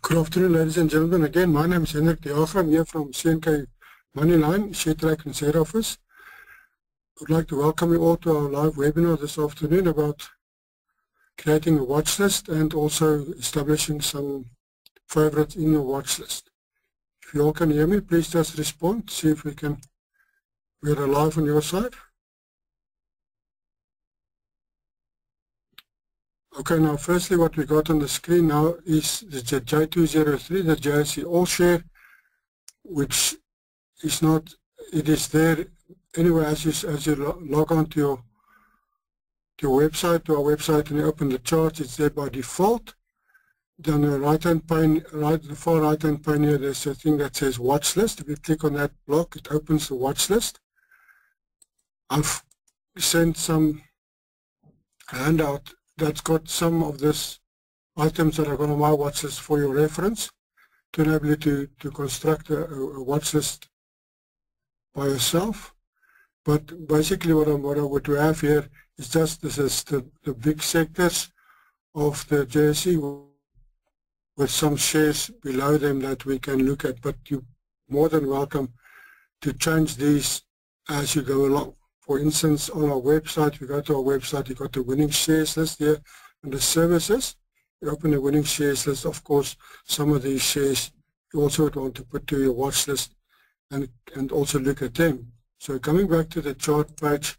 Good afternoon, ladies and gentlemen. Again, my name is Hendrik de Jager. I'm here from CNK Moneyline, ShareTrack and Share Office. I would like to welcome you all to our live webinar this afternoon about creating a watch list and also establishing some favorites in your watch list. If you all can hear me, please just respond, see if we're live on your side. Okay, now firstly what we got on the screen now is the J203, the JSE All Share, which is not, it is there anyway as you log on to your website, to our website, and you open the charts, it's there by default. Then the right-hand pane, the far right-hand pane here, there's a thing that says watch list. If you click on that block, it opens the watch list. I've sent some handout that's got some of these items that are on my watch list for your reference to enable you to construct a watch list by yourself. But basically what I would have here is just this is the big sectors of the JSE with some shares below them that we can look at, but you're more than welcome to change these as you go along. For instance, on our website, if you go to our website, you've got the winning shares list here and the services. You open the winning shares list, of course, some of these shares you also would want to put to your watch list and also look at them. So coming back to the chart page,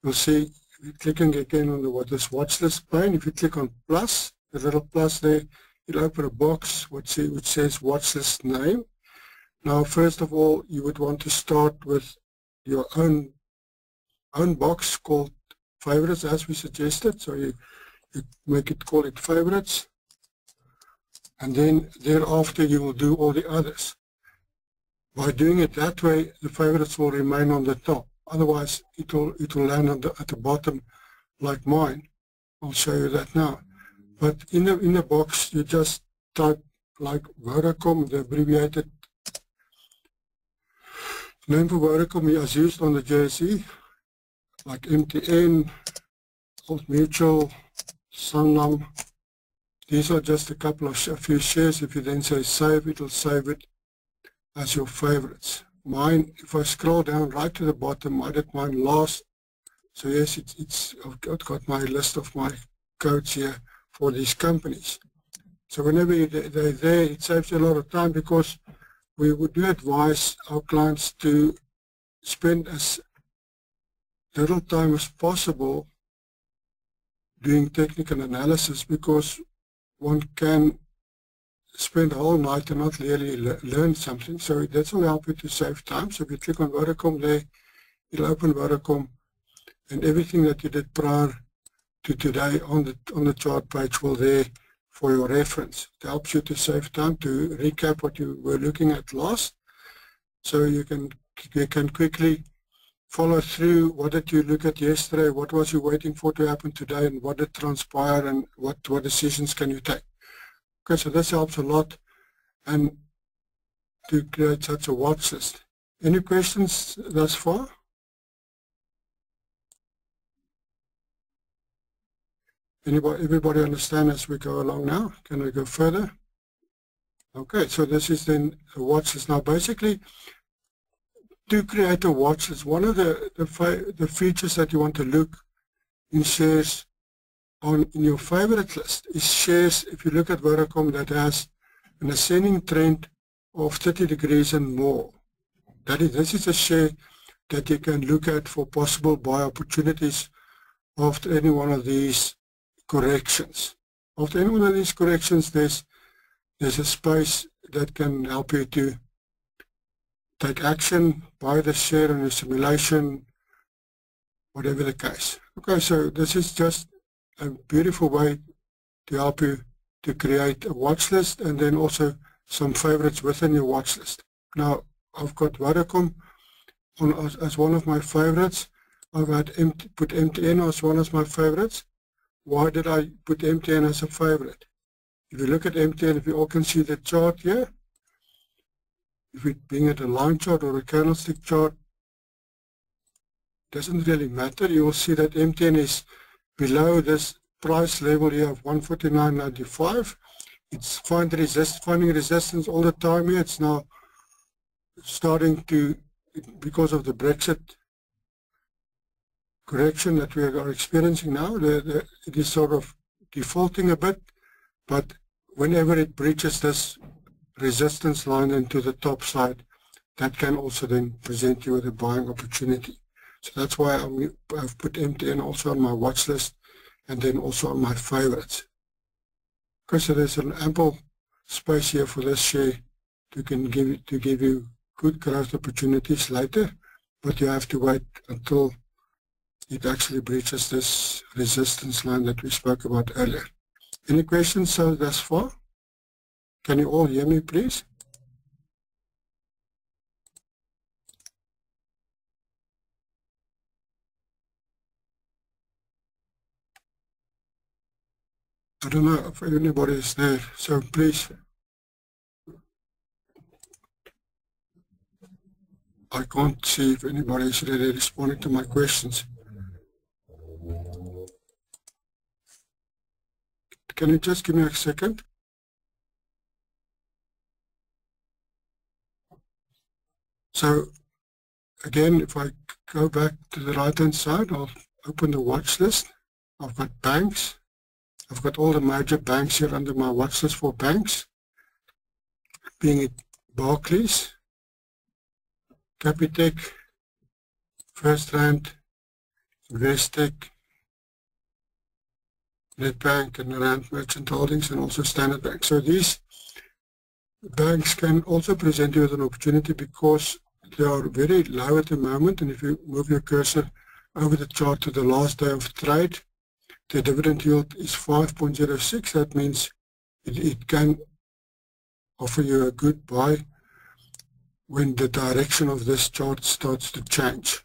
you'll see, if you're clicking again on this watch list pane, if you click on plus, the little plus there, you'll open a box which says watch list name. Now, first of all, you would want to start with your own box called favorites as we suggested, so you call it favorites, and then thereafter you will do all the others. By doing it that way, the favorites will remain on the top, otherwise it will land at the bottom like mine. I'll show you that now. But in the box you just type like Vodacom, the abbreviated name for Vodacom as used on the JSE, like MTN, Old Mutual, Sanlam. These are just a few shares. If you then say save, it will save it as your favorites. Mine, if I scroll down right to the bottom, I did mine last. So yes, I've got my list of my codes here for these companies. So whenever they're there, it saves you a lot of time, because we do advise our clients to spend as little time as possible doing technical analysis, because one can spend a whole night and not really learn something. So that will help you to save time. So if you click on Vodacom there, it'll open Vodacom, and everything that you did prior to today on the chart page will there for your reference. It helps you to save time, to recap what you were looking at last, so you can quickly follow through. What did you look at yesterday, what was you waiting for to happen today, and what did transpire, and what decisions can you take. Okay, so this helps a lot, and to create such a watch list. Any questions thus far? Everybody understand as we go along now? Can we go further? Okay, so this is then a watch list. Now basically, to create a watch list, one of the features that you want to look in shares in your favorite list is shares, if you look at Vodacom, that has an ascending trend of 30 degrees and more. This is a share that you can look at for possible buy opportunities after any one of these corrections. After any one of these corrections, there's a space that can help you to take action, buy the share in a simulation, whatever the case. Okay, so this is just a beautiful way to help you to create a watch list, and then also some favorites within your watch list. Now, I've got Vodacom as one of my favorites. I've put MTN as one of my favorites. Why did I put MTN as a favorite? If you look at MTN, if you all can see the chart here, if it being at a line chart or a candlestick chart, doesn't really matter. You will see that MTN is below this price level here of 149.95. it's finding resistance all the time here. It's now starting to, because of the Brexit correction that we are experiencing now, it is sort of defaulting a bit, but whenever it breaches this resistance line into the top side, that can also then present you with a buying opportunity. So that's why I've put MTN also on my watch list and then also on my favorites. Okay, so there's an ample space here for this share to give you good growth opportunities later, but you have to wait until it actually breaches this resistance line that we spoke about earlier. Any questions so thus far? Can you all hear me, please? I don't know if anybody is there, so please. I can't see if anybody is really responding to my questions. Can you just give me a second? So again, if I go back to the right-hand side, I'll open the watch list. I've got banks. I've got all the major banks here under my watch list for banks, being it Barclays, Capitec, FirstRand, Investec, Nedbank, and Rand Merchant Holdings, and also Standard Bank. So these banks can also present you with an opportunity because they are very low at the moment, and if you move your cursor over the chart to the last day of trade, the dividend yield is 5.06. That means it can offer you a good buy when the direction of this chart starts to change.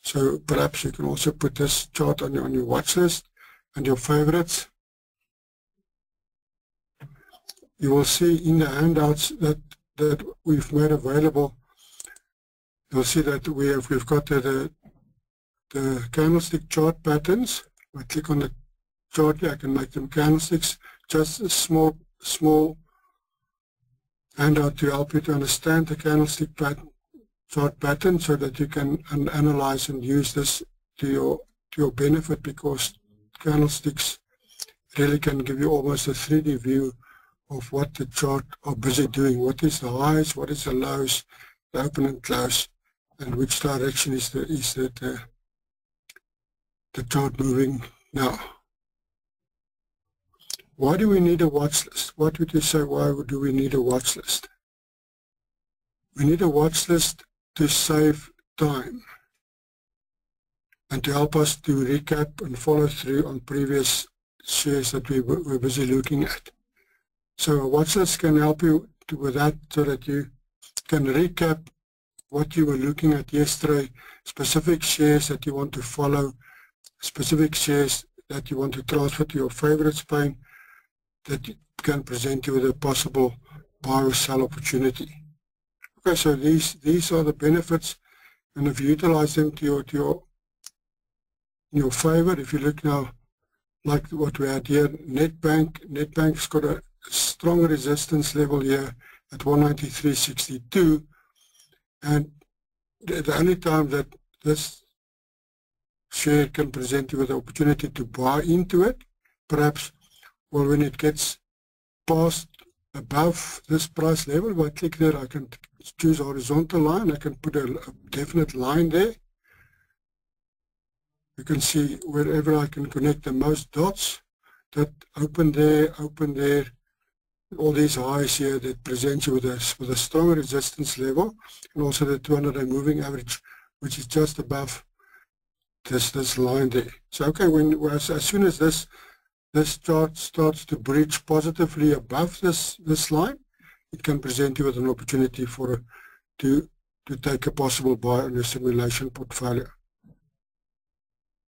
So perhaps you can also put this chart on your watch list and your favorites. You will see in the handouts that we've made available, you'll see that we've got the candlestick chart patterns. I click on the chart here, I can make them candlesticks, just a small handout to help you to understand the candlestick chart pattern so that you can analyze and use this to your benefit, because candlesticks really can give you almost a 3D view of what the chart are busy doing. What is the highs, what is the lows, the open and close, and which direction is the chart moving now. Why do we need a watch list? What would you say, why do we need a watch list? We need a watch list to save time and to help us to recap and follow through on previous shares that we were busy looking at. So a watch list can help you with that so that you can recap what you were looking at yesterday, specific shares that you want to follow, specific shares that you want to transfer to your favorites pane that can present you with a possible buy or sell opportunity. Okay, so these are the benefits, and if you utilize them to your favor, if you look now like what we had here, Nedbank's got a strong resistance level here at 193.62, and the only time that this share can present you with the opportunity to buy into it, perhaps, well, when it gets past above this price level. If I click there, I can choose horizontal line. I can put a definite line there. You can see wherever I can connect the most dots, that open there, all these highs here that present you with a strong resistance level, and also the 200-day moving average, which is just above this line there. So okay, as soon as this chart starts to breach positively above this line, it can present you with an opportunity to take a possible buy on your simulation portfolio.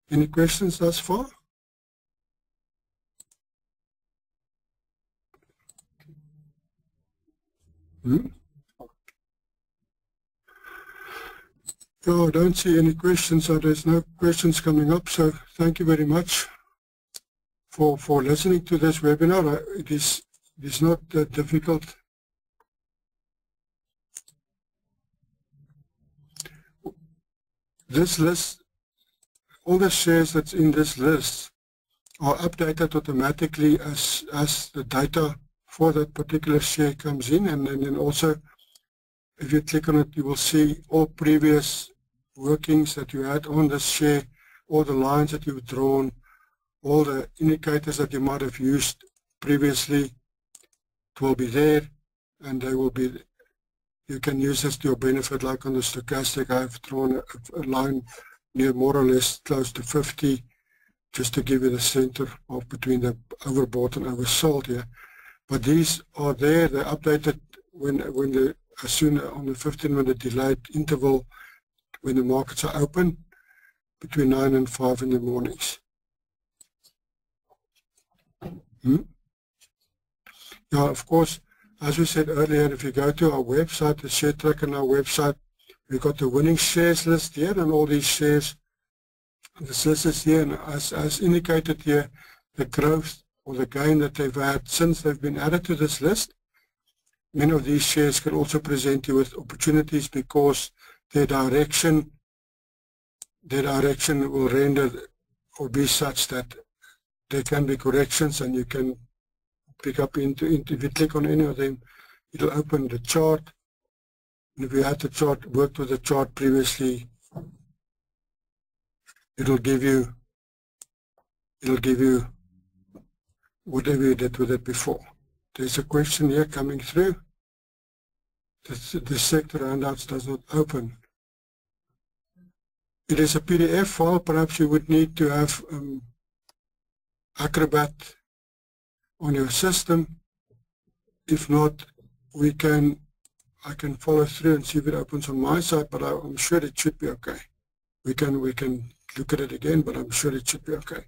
Any questions thus far? No, I don't see any questions, so there's no questions coming up, so thank you very much for listening to this webinar. It is is not that difficult. This list, all the shares that's in this list are updated automatically as the data for that particular share comes in, and then also if you click on it, you will see all previous workings that you had on this share, all the lines that you've drawn, all the indicators that you might have used previously. It will be there, and they will be, you can use this to your benefit. Like on the stochastic, I've drawn a line near more or less close to 50, just to give you the center of between the overbought and oversold here. But these are there, they're updated as soon on the 15-minute delayed interval when the markets are open between 9 and 5 in the mornings. Yeah, of course, as we said earlier, if you go to our website, the share tracker on our website, we've got the winning shares list here, and all these shares, this list is here, and as indicated here, the growth or the gain that they've had since they've been added to this list. Many of these shares can also present you with opportunities because their direction will render or be such that there can be corrections, and you can pick up into if you click on any of them, it'll open the chart. And if you had the chart, worked with the chart previously, it'll give you whatever you did with it before. There's a question here coming through. The sector handouts does not open. It is a PDF file. Perhaps you would need to have Acrobat on your system. If not, I can follow through and see if it opens on my side, but I'm sure it should be okay. We can look at it again, but I'm sure it should be okay.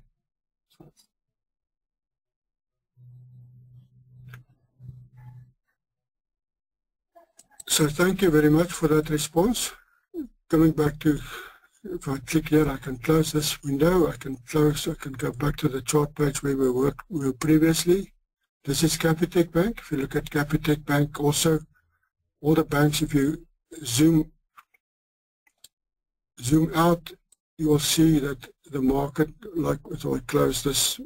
So thank you very much for that response. Coming back to, if I click here, I can close this window. I can go back to the chart page where we were previously. This is Capitec Bank. If you look at Capitec Bank, also all the banks, if you zoom out, you will see that the market, like as I close this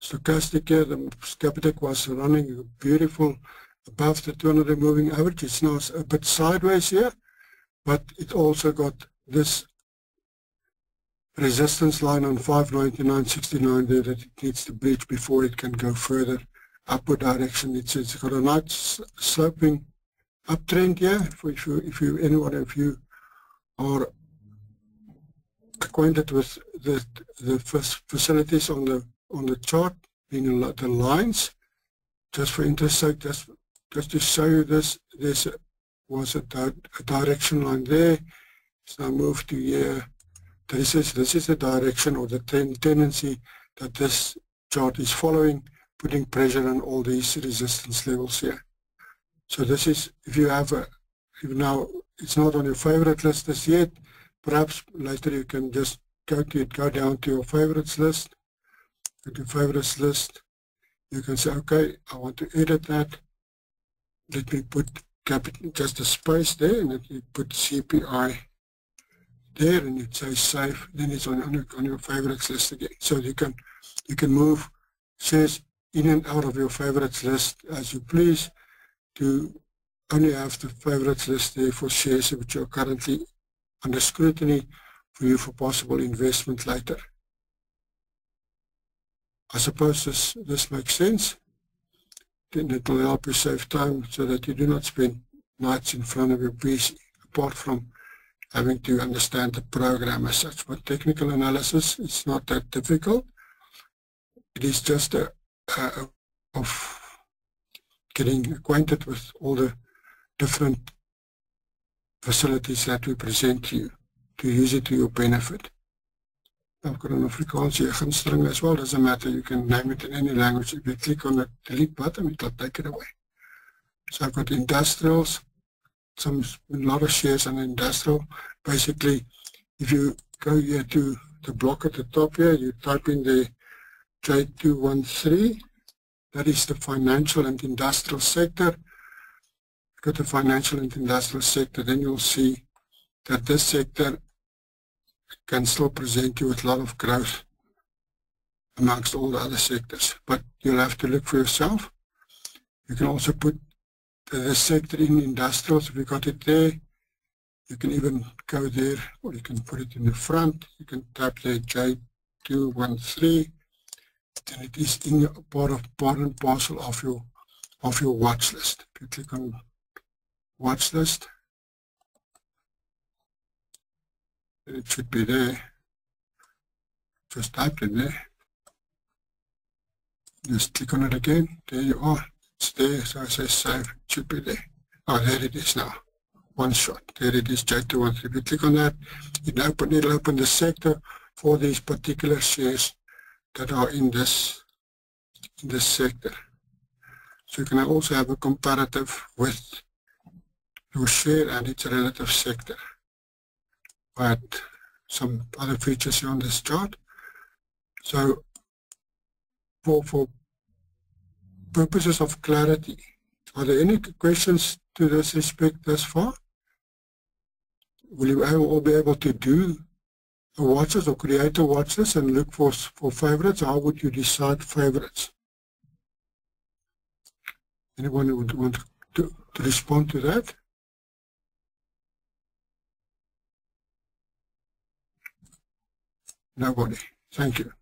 stochastic here, the Capitec was running beautiful above the 200 moving average. It's now a bit sideways here, but it also got this resistance line on 599.69 there that it needs to breach before it can go further upward direction. It's got a nice sloping uptrend here. If anyone of you are acquainted with the facilities on the chart, being the lines, just for interest sake, just to show you this, there was a direction line there. It's now moved to here. This is the direction or the tendency that this chart is following, putting pressure on all these resistance levels here. So this is, if now it's not on your favorite list as yet, perhaps later you can just go down to your favorites list. Go to favorites list. You can say, okay, I want to edit that. Let me put just a space there, and then you put CPI there, and you say save. Then it's on your favorites list again. So you can move shares in and out of your favorites list as you please, to only have the favorites list there for shares which are currently under scrutiny for you for possible investment later. I suppose this makes sense. Then it will help you save time so that you do not spend nights in front of your PC, apart from having to understand the program as such. But technical analysis, it's not that difficult. It is just of getting acquainted with all the different facilities that we present to you, to use it to your benefit. I've got an Afrikaans here, gunsteling as well, doesn't matter, you can name it in any language. If you click on the delete button, it will take it away. So I've got industrials, a lot of shares on industrial. Basically, if you go here to the block at the top here, you type in the J213, that is the financial and industrial sector. Go to financial and industrial sector, then you'll see that this sector can still present you with a lot of growth amongst all the other sectors. But you'll have to look for yourself. You can also put the sector in industrials. If you got it there, you can even go there, or you can put it in the front. You can type there J213, and it is in your part and parcel of your watch list. If you click on watch list, it should be there. Just type it there. Just click on it again. There you are. It's there. So I say save. It should be there. Oh, there it is now. One shot. There it is, J213. If you click on that, it'll open the sector for these particular shares that are in this sector. So you can also have a comparative with your share and its relative sector. But some other features here on this chart. So for purposes of clarity, are there any questions to this respect thus far? Will you all be able to do a watch list or create a watch list and look for favorites? How would you decide favorites? Anyone who would want to respond to that? Nobody. Thank you.